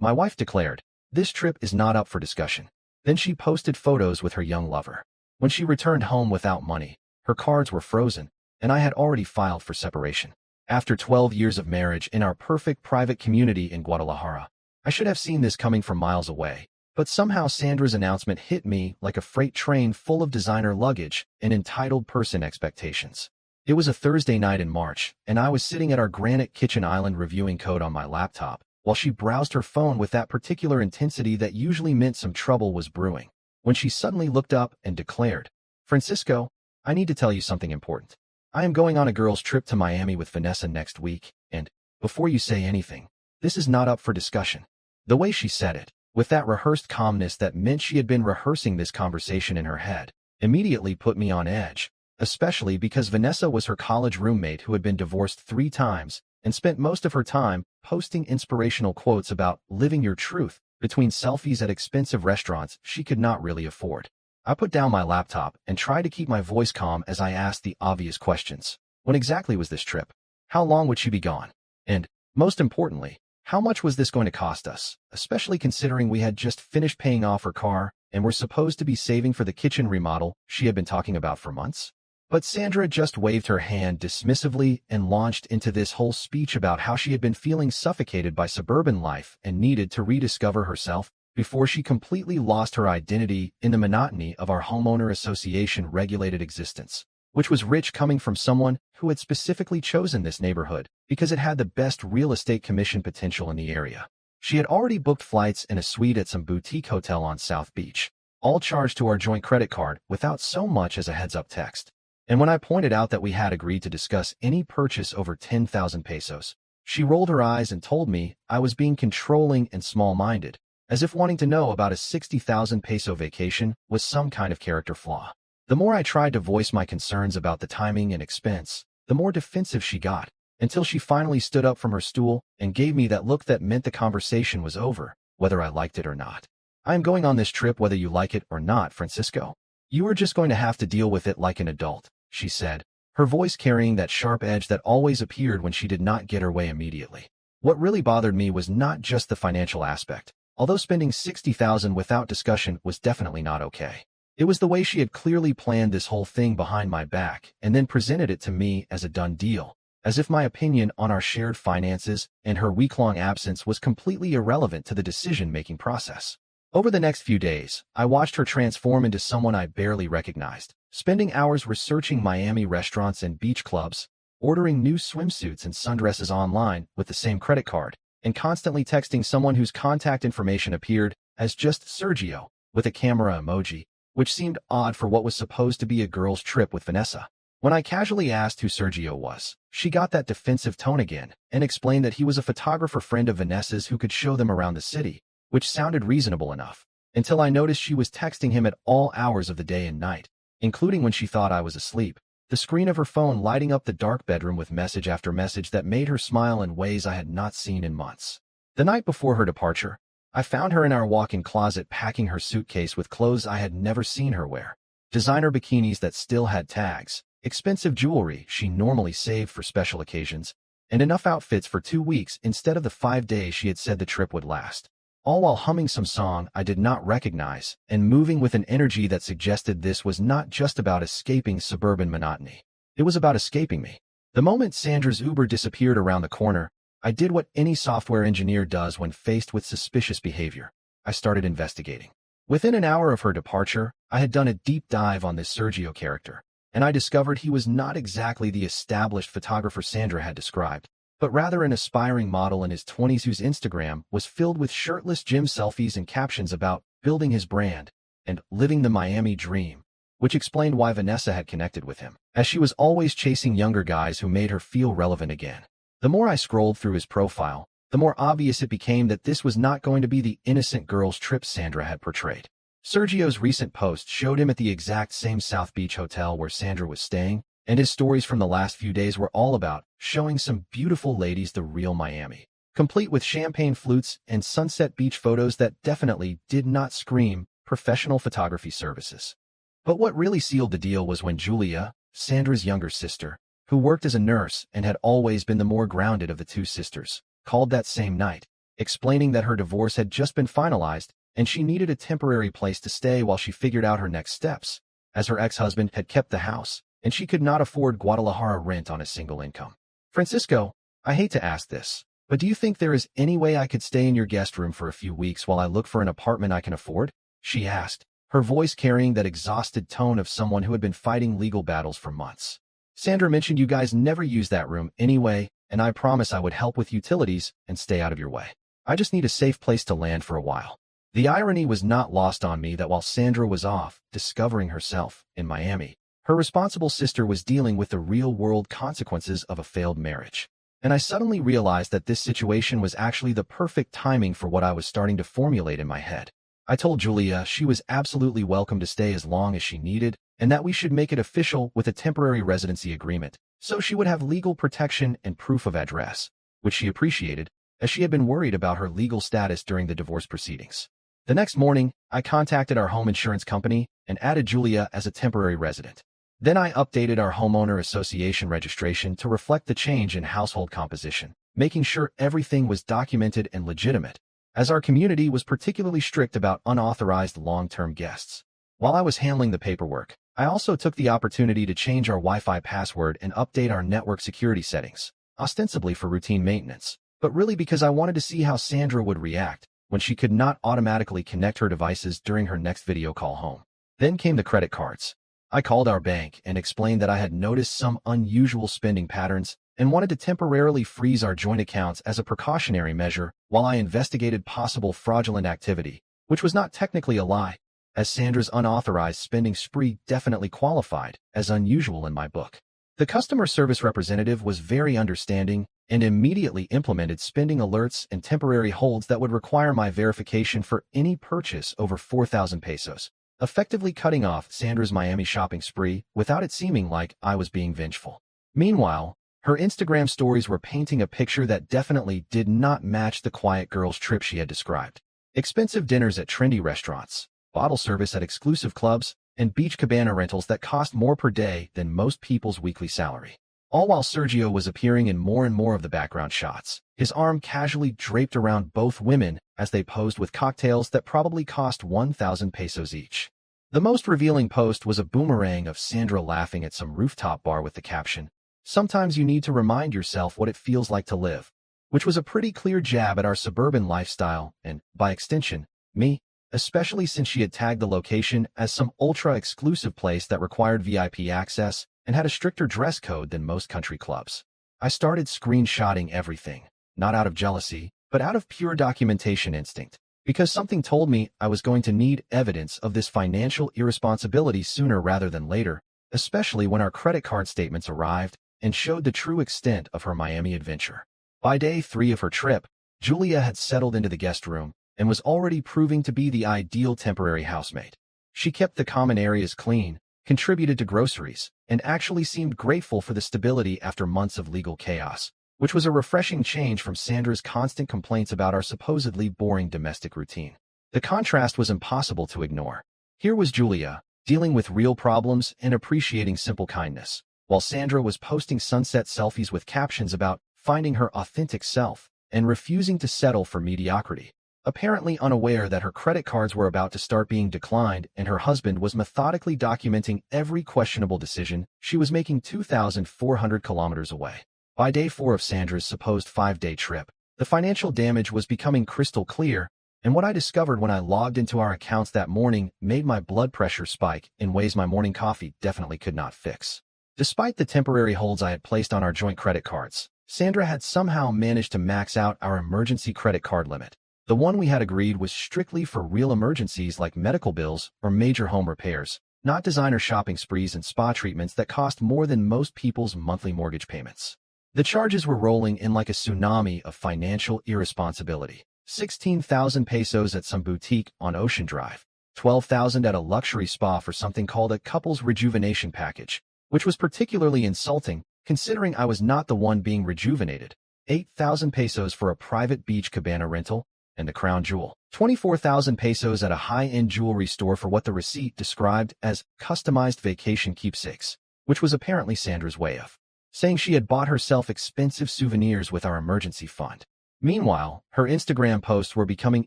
My wife declared, "This trip is not up for discussion." Then she posted photos with her young lover. When she returned home without money, her cards were frozen, and I had already filed for separation. After 12 years of marriage in our perfect private community in Guadalajara, I should have seen this coming from miles away. But somehow Sandra's announcement hit me like a freight train full of designer luggage and entitled person expectations. It was a Thursday night in March, and I was sitting at our granite kitchen island reviewing code on my laptop, while she browsed her phone with that particular intensity that usually meant some trouble was brewing, when she suddenly looked up and declared, "Francisco, I need to tell you something important. I am going on a girls' trip to Miami with Vanessa next week, and, before you say anything, this is not up for discussion." The way she said it, with that rehearsed calmness that meant she had been rehearsing this conversation in her head, immediately put me on edge, especially because Vanessa was her college roommate who had been divorced 3 times and spent most of her time posting inspirational quotes about living your truth between selfies at expensive restaurants she could not really afford. I put down my laptop and tried to keep my voice calm as I asked the obvious questions. When exactly was this trip? How long would she be gone? And, most importantly, how much was this going to cost us, especially considering we had just finished paying off her car and were supposed to be saving for the kitchen remodel she had been talking about for months? But Sandra just waved her hand dismissively and launched into this whole speech about how she had been feeling suffocated by suburban life and needed to rediscover herself before she completely lost her identity in the monotony of our homeowner association-regulated existence, which was rich coming from someone who had specifically chosen this neighborhood because it had the best real estate commission potential in the area. She had already booked flights and a suite at some boutique hotel on South Beach, all charged to our joint credit card without so much as a heads-up text. And when I pointed out that we had agreed to discuss any purchase over 10,000 pesos, she rolled her eyes and told me I was being controlling and small-minded, as if wanting to know about a 60,000 peso vacation was some kind of character flaw. The more I tried to voice my concerns about the timing and expense, the more defensive she got, until she finally stood up from her stool and gave me that look that meant the conversation was over, whether I liked it or not. "I am going on this trip whether you like it or not, Francisco. You are just going to have to deal with it like an adult," she said, her voice carrying that sharp edge that always appeared when she did not get her way immediately. What really bothered me was not just the financial aspect, although spending 60,000 without discussion was definitely not okay. It was the way she had clearly planned this whole thing behind my back and then presented it to me as a done deal, as if my opinion on our shared finances and her week-long absence was completely irrelevant to the decision-making process. Over the next few days, I watched her transform into someone I barely recognized, spending hours researching Miami restaurants and beach clubs, ordering new swimsuits and sundresses online with the same credit card, and constantly texting someone whose contact information appeared as just Sergio, with a camera emoji, which seemed odd for what was supposed to be a girls' trip with Vanessa. When I casually asked who Sergio was, she got that defensive tone again and explained that he was a photographer friend of Vanessa's who could show them around the city, which sounded reasonable enough, until I noticed she was texting him at all hours of the day and night, including when she thought I was asleep, the screen of her phone lighting up the dark bedroom with message after message that made her smile in ways I had not seen in months. The night before her departure, I found her in our walk-in closet packing her suitcase with clothes I had never seen her wear, designer bikinis that still had tags, expensive jewelry she normally saved for special occasions, and enough outfits for 2 weeks instead of the 5 days she had said the trip would last, all while humming some song I did not recognize and moving with an energy that suggested this was not just about escaping suburban monotony. It was about escaping me. The moment Sandra's Uber disappeared around the corner, I did what any software engineer does when faced with suspicious behavior. I started investigating. Within an hour of her departure, I had done a deep dive on this Sergio character, and I discovered he was not exactly the established photographer Sandra had described, but rather an aspiring model in his 20s whose Instagram was filled with shirtless gym selfies and captions about building his brand and living the Miami dream, which explained why Vanessa had connected with him, as she was always chasing younger guys who made her feel relevant again. The more I scrolled through his profile, the more obvious it became that this was not going to be the innocent girls' trip Sandra had portrayed. Sergio's recent post showed him at the exact same South Beach hotel where Sandra was staying, and his stories from the last few days were all about showing some beautiful ladies the real Miami, complete with champagne flutes and sunset beach photos that definitely did not scream professional photography services. But what really sealed the deal was when Julia, Sandra's younger sister, who worked as a nurse and had always been the more grounded of the two sisters, called that same night. explaining that her divorce had just been finalized and she needed a temporary place to stay while she figured out her next steps, as her ex-husband had kept the house and she could not afford Guadalajara rent on a single income. Francisco, I hate to ask this, but do you think there is any way I could stay in your guest room for a few weeks while I look for an apartment I can afford? She asked, her voice carrying that exhausted tone of someone who had been fighting legal battles for months. Sandra mentioned you guys never use that room anyway, and I promise I would help with utilities and stay out of your way. I just need a safe place to land for a while. The irony was not lost on me that while Sandra was off, discovering herself in Miami, her responsible sister was dealing with the real-world consequences of a failed marriage. And I suddenly realized that this situation was actually the perfect timing for what I was starting to formulate in my head. I told Julia she was absolutely welcome to stay as long as she needed, and that we should make it official with a temporary residency agreement, so she would have legal protection and proof of address, which she appreciated, as she had been worried about her legal status during the divorce proceedings. The next morning, I contacted our home insurance company and added Julia as a temporary resident. Then I updated our homeowner association registration to reflect the change in household composition, making sure everything was documented and legitimate, as our community was particularly strict about unauthorized long-term guests. While I was handling the paperwork, I also took the opportunity to change our Wi-Fi password and update our network security settings, ostensibly for routine maintenance, but really because I wanted to see how Sandra would react when she could not automatically connect her devices during her next video call home. Then came the credit cards. I called our bank and explained that I had noticed some unusual spending patterns and wanted to temporarily freeze our joint accounts as a precautionary measure while I investigated possible fraudulent activity, which was not technically a lie, as Sandra's unauthorized spending spree definitely qualified as unusual in my book. The customer service representative was very understanding and immediately implemented spending alerts and temporary holds that would require my verification for any purchase over 4,000 pesos, effectively cutting off Sandra's Miami shopping spree without it seeming like I was being vengeful. Meanwhile, her Instagram stories were painting a picture that definitely did not match the quiet girl's trip she had described. Expensive dinners at trendy restaurants, bottle service at exclusive clubs, and beach cabana rentals that cost more per day than most people's weekly salary. All while Sergio was appearing in more and more of the background shots, his arm casually draped around both women as they posed with cocktails that probably cost 1,000 pesos each. The most revealing post was a boomerang of Sandra laughing at some rooftop bar with the caption, "Sometimes you need to remind yourself what it feels like to live," which was a pretty clear jab at our suburban lifestyle and, by extension, me, especially since she had tagged the location as some ultra-exclusive place that required VIP access and had a stricter dress code than most country clubs. I started screenshotting everything, not out of jealousy, but out of pure documentation instinct, because something told me I was going to need evidence of this financial irresponsibility sooner rather than later, especially when our credit card statements arrived and showed the true extent of her Miami adventure. By day 3 of her trip, Julia had settled into the guest room and was already proving to be the ideal temporary housemate. She kept the common areas clean, contributed to groceries, and actually seemed grateful for the stability after months of legal chaos, which was a refreshing change from Sandra's constant complaints about our supposedly boring domestic routine. The contrast was impossible to ignore. Here was Julia, dealing with real problems and appreciating simple kindness, while Sandra was posting sunset selfies with captions about finding her authentic self and refusing to settle for mediocrity, apparently unaware that her credit cards were about to start being declined and her husband was methodically documenting every questionable decision she was making 2,400 kilometers away. By day 4 of Sandra's supposed 5-day trip, the financial damage was becoming crystal clear, and what I discovered when I logged into our accounts that morning made my blood pressure spike in ways my morning coffee definitely could not fix. Despite the temporary holds I had placed on our joint credit cards, Sandra had somehow managed to max out our emergency credit card limit. The one we had agreed was strictly for real emergencies like medical bills or major home repairs, not designer shopping sprees and spa treatments that cost more than most people's monthly mortgage payments. The charges were rolling in like a tsunami of financial irresponsibility. 16,000 pesos at some boutique on Ocean Drive, 12,000 at a luxury spa for something called a couple's rejuvenation package, which was particularly insulting considering I was not the one being rejuvenated, 8,000 pesos for a private beach cabana rental, and the crown jewel, 24,000 pesos at a high-end jewelry store for what the receipt described as customized vacation keepsakes, which was apparently Sandra's way of saying she had bought herself expensive souvenirs with our emergency fund. Meanwhile, her Instagram posts were becoming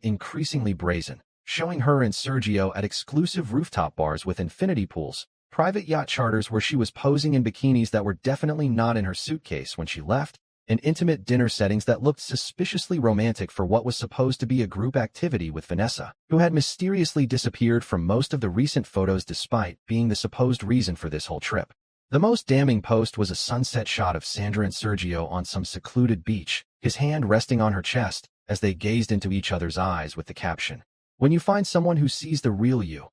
increasingly brazen, showing her and Sergio at exclusive rooftop bars with infinity pools, private yacht charters where she was posing in bikinis that were definitely not in her suitcase when she left, and intimate dinner settings that looked suspiciously romantic for what was supposed to be a group activity with Vanessa, who had mysteriously disappeared from most of the recent photos despite being the supposed reason for this whole trip. The most damning post was a sunset shot of Sandra and Sergio on some secluded beach, his hand resting on her chest as they gazed into each other's eyes with the caption, "When you find someone who sees the real you,"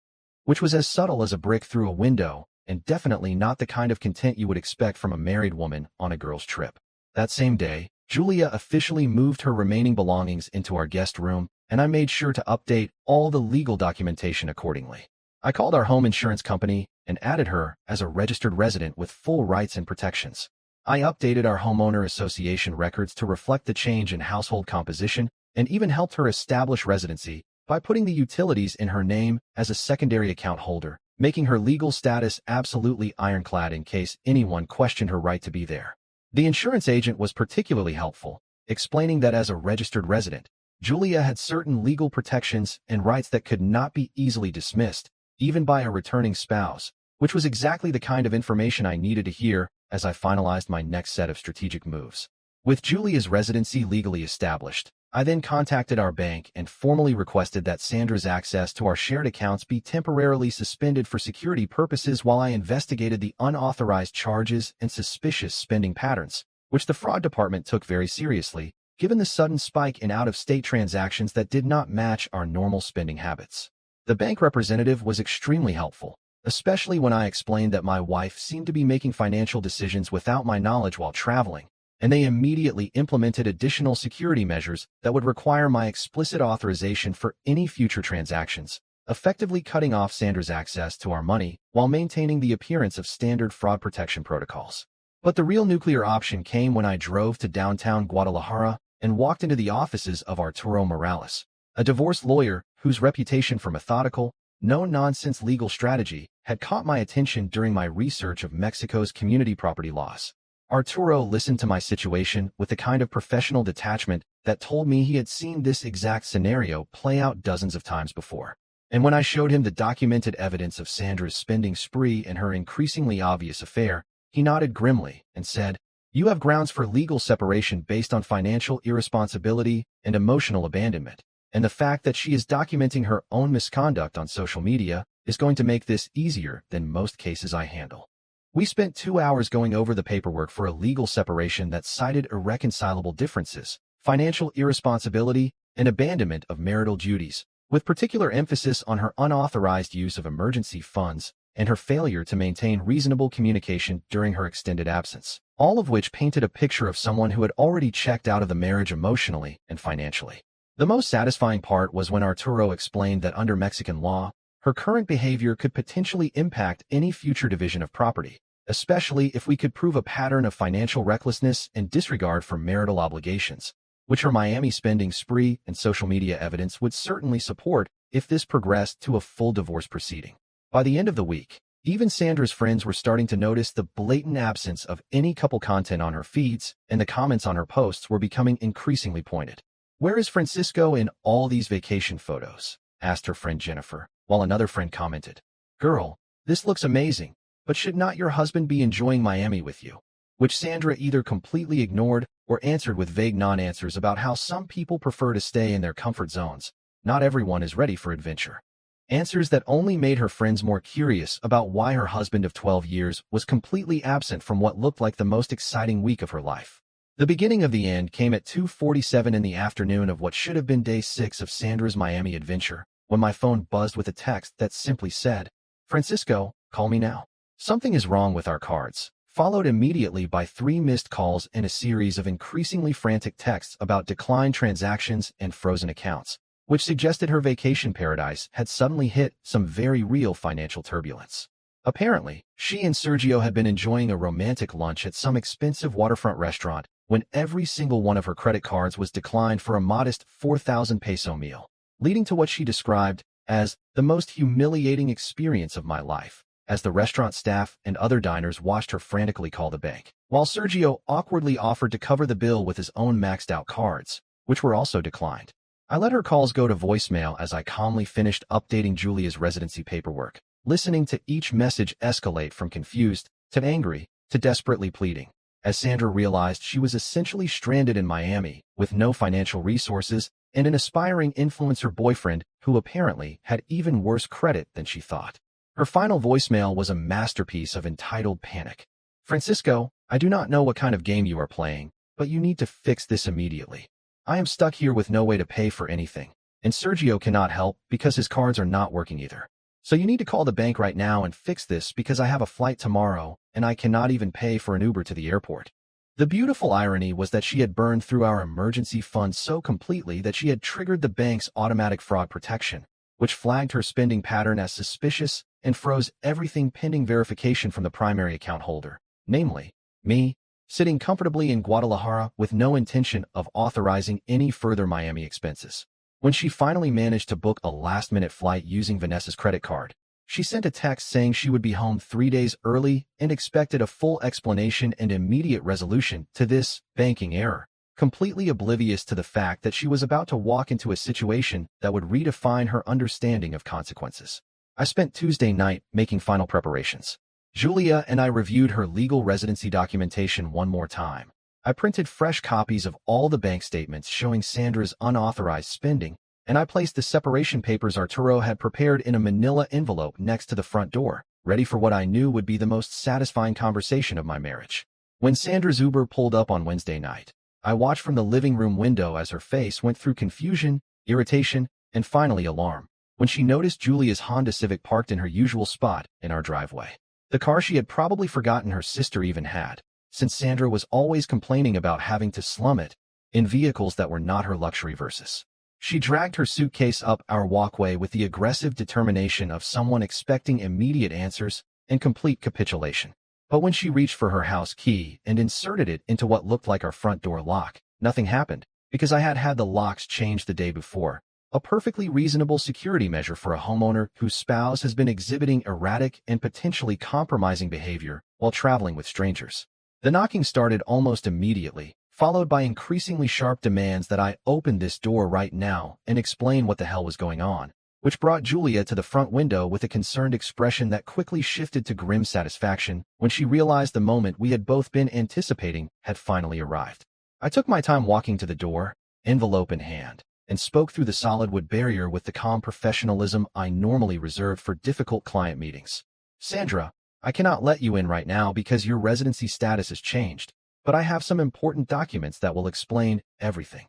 which was as subtle as a brick through a window and definitely not the kind of content you would expect from a married woman on a girl's trip. That same day, Julia officially moved her remaining belongings into our guest room, and I made sure to update all the legal documentation accordingly. I called our home insurance company and added her as a registered resident with full rights and protections. I updated our homeowner association records to reflect the change in household composition and even helped her establish residency by putting the utilities in her name as a secondary account holder, making her legal status absolutely ironclad in case anyone questioned her right to be there. The insurance agent was particularly helpful, explaining that as a registered resident, Julia had certain legal protections and rights that could not be easily dismissed, even by a returning spouse, which was exactly the kind of information I needed to hear as I finalized my next set of strategic moves. With Julia's residency legally established, I then contacted our bank and formally requested that Sandra's access to our shared accounts be temporarily suspended for security purposes while I investigated the unauthorized charges and suspicious spending patterns, which the fraud department took very seriously, given the sudden spike in out-of-state transactions that did not match our normal spending habits. The bank representative was extremely helpful, especially when I explained that my wife seemed to be making financial decisions without my knowledge while traveling, and they immediately implemented additional security measures that would require my explicit authorization for any future transactions, effectively cutting off Sandra's access to our money while maintaining the appearance of standard fraud protection protocols. But the real nuclear option came when I drove to downtown Guadalajara and walked into the offices of Arturo Morales, a divorce lawyer whose reputation for methodical, no-nonsense legal strategy had caught my attention during my research of Mexico's community property laws. Arturo listened to my situation with the kind of professional detachment that told me he had seen this exact scenario play out dozens of times before. And when I showed him the documented evidence of Sandra's spending spree and her increasingly obvious affair, he nodded grimly and said, "You have grounds for legal separation based on financial irresponsibility and emotional abandonment, and the fact that she is documenting her own misconduct on social media is going to make this easier than most cases I handle." We spent 2 hours going over the paperwork for a legal separation that cited irreconcilable differences, financial irresponsibility, and abandonment of marital duties, with particular emphasis on her unauthorized use of emergency funds and her failure to maintain reasonable communication during her extended absence, all of which painted a picture of someone who had already checked out of the marriage emotionally and financially. The most satisfying part was when Arturo explained that under Mexican law, her current behavior could potentially impact any future division of property, especially if we could prove a pattern of financial recklessness and disregard for marital obligations, which her Miami spending spree and social media evidence would certainly support if this progressed to a full divorce proceeding. By the end of the week, even Sandra's friends were starting to notice the blatant absence of any couple content on her feeds, and the comments on her posts were becoming increasingly pointed. "Where is Francisco in all these vacation photos?" asked her friend Jennifer, while another friend commented, "Girl, this looks amazing, but should not your husband be enjoying Miami with you?" Which Sandra either completely ignored or answered with vague non-answers about how some people prefer to stay in their comfort zones. Not everyone is ready for adventure. Answers that only made her friends more curious about why her husband of 12 years was completely absent from what looked like the most exciting week of her life. The beginning of the end came at 2:47 in the afternoon of what should have been day 6 of Sandra's Miami adventure, when my phone buzzed with a text that simply said, "Francisco, call me now. Something is wrong with our cards," followed immediately by 3 missed calls and a series of increasingly frantic texts about declined transactions and frozen accounts, which suggested her vacation paradise had suddenly hit some very real financial turbulence. Apparently, she and Sergio had been enjoying a romantic lunch at some expensive waterfront restaurant when every single one of her credit cards was declined for a modest 4,000 peso meal, leading to what she described as the most humiliating experience of my life, as the restaurant staff and other diners watched her frantically call the bank, while Sergio awkwardly offered to cover the bill with his own maxed-out cards, which were also declined. I let her calls go to voicemail as I calmly finished updating Julia's residency paperwork, listening to each message escalate from confused to angry to desperately pleading. As Sandra realized she was essentially stranded in Miami with no financial resources and an aspiring influencer boyfriend who apparently had even worse credit than she thought. Her final voicemail was a masterpiece of entitled panic. "Francisco, I do not know what kind of game you are playing, but you need to fix this immediately. I am stuck here with no way to pay for anything, and Sergio cannot help because his cards are not working either. So you need to call the bank right now and fix this because I have a flight tomorrow and I cannot even pay for an Uber to the airport." The beautiful irony was that she had burned through our emergency fund so completely that she had triggered the bank's automatic fraud protection, which flagged her spending pattern as suspicious and froze everything pending verification from the primary account holder, namely, me, sitting comfortably in Guadalajara with no intention of authorizing any further Miami expenses. When she finally managed to book a last-minute flight using Vanessa's credit card, she sent a text saying she would be home 3 days early and expected a full explanation and immediate resolution to this banking error, completely oblivious to the fact that she was about to walk into a situation that would redefine her understanding of consequences. I spent Tuesday night making final preparations. Julia and I reviewed her legal residency documentation one more time. I printed fresh copies of all the bank statements showing Sandra's unauthorized spending, and I placed the separation papers Arturo had prepared in a manila envelope next to the front door, ready for what I knew would be the most satisfying conversation of my marriage. When Sandra's Uber pulled up on Wednesday night, I watched from the living room window as her face went through confusion, irritation, and finally alarm, when she noticed Julia's Honda Civic parked in her usual spot in our driveway. The car she had probably forgotten her sister even had, since Sandra was always complaining about having to slum it in vehicles that were not her luxury versus. She dragged her suitcase up our walkway with the aggressive determination of someone expecting immediate answers and complete capitulation. But when she reached for her house key and inserted it into what looked like our front door lock, nothing happened, because I had had the locks changed the day before, a perfectly reasonable security measure for a homeowner whose spouse has been exhibiting erratic and potentially compromising behavior while traveling with strangers. The knocking started almost immediately, followed by increasingly sharp demands that I open this door right now and explain what the hell was going on, which brought Julia to the front window with a concerned expression that quickly shifted to grim satisfaction when she realized the moment we had both been anticipating had finally arrived. I took my time walking to the door, envelope in hand, and spoke through the solid wood barrier with the calm professionalism I normally reserve for difficult client meetings. "Sandra, I cannot let you in right now because your residency status has changed, but I have some important documents that will explain everything."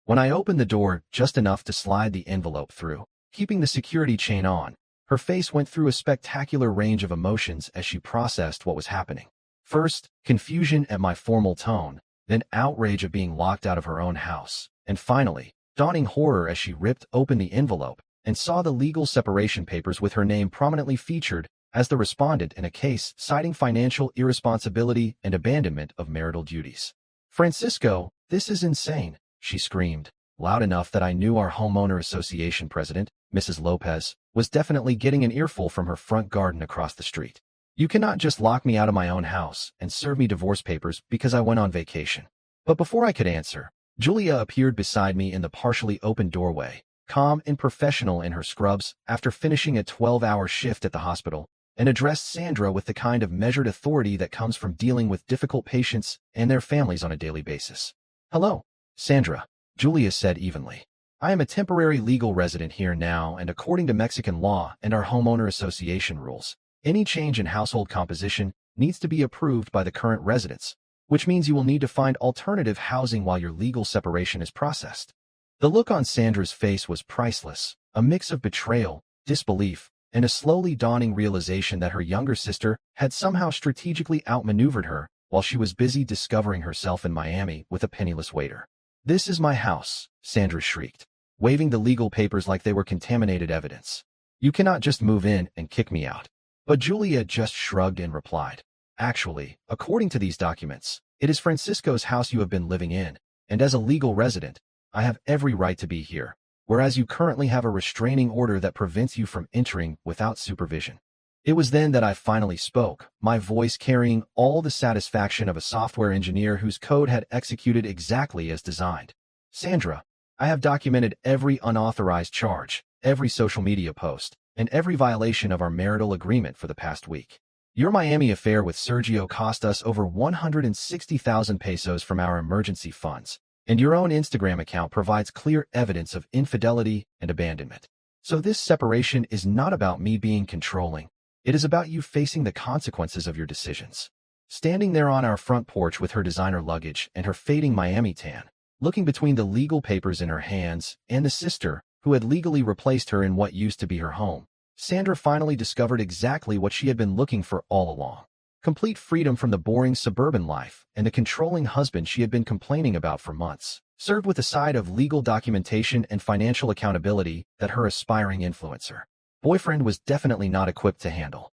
When I opened the door just enough to slide the envelope through, keeping the security chain on, her face went through a spectacular range of emotions as she processed what was happening. First, confusion at my formal tone, then outrage at being locked out of her own house, and finally, dawning horror as she ripped open the envelope and saw the legal separation papers with her name prominently featured as the respondent in a case citing financial irresponsibility and abandonment of marital duties. "Francisco, this is insane," she screamed, loud enough that I knew our homeowner association president, Mrs. Lopez, was definitely getting an earful from her front garden across the street. "You cannot just lock me out of my own house and serve me divorce papers because I went on vacation." But before I could answer, Julia appeared beside me in the partially open doorway, calm and professional in her scrubs after finishing a 12-hour shift at the hospital, and addressed Sandra with the kind of measured authority that comes from dealing with difficult patients and their families on a daily basis. "Hello, Sandra," Julia said evenly. "I am a temporary legal resident here now, and according to Mexican law and our homeowner association rules, any change in household composition needs to be approved by the current residents, which means you will need to find alternative housing while your legal separation is processed." The look on Sandra's face was priceless, a mix of betrayal, disbelief, and a slowly dawning realization that her younger sister had somehow strategically outmaneuvered her while she was busy discovering herself in Miami with a penniless waiter. "This is my house," Sandra shrieked, waving the legal papers like they were contaminated evidence. "You cannot just move in and kick me out." But Julia just shrugged and replied, "Actually, according to these documents, it is Francisco's house you have been living in, and as a legal resident, I have every right to be here, whereas you currently have a restraining order that prevents you from entering without supervision." It was then that I finally spoke, my voice carrying all the satisfaction of a software engineer whose code had executed exactly as designed. Sandra, I have documented every unauthorized charge, every social media post, and every violation of our marital agreement for the past week. Your Miami affair with Sergio cost us over 160,000 pesos from our emergency funds, and your own Instagram account provides clear evidence of infidelity and abandonment. So this separation is not about me being controlling. It is about you facing the consequences of your decisions. Standing there on our front porch with her designer luggage and her fading Miami tan, looking between the legal papers in her hands and the sister who had legally replaced her in what used to be her home, Sandra finally discovered exactly what she had been looking for all along. Complete freedom from the boring suburban life and the controlling husband she had been complaining about for months, served with a side of legal documentation and financial accountability that her aspiring influencer boyfriend was definitely not equipped to handle.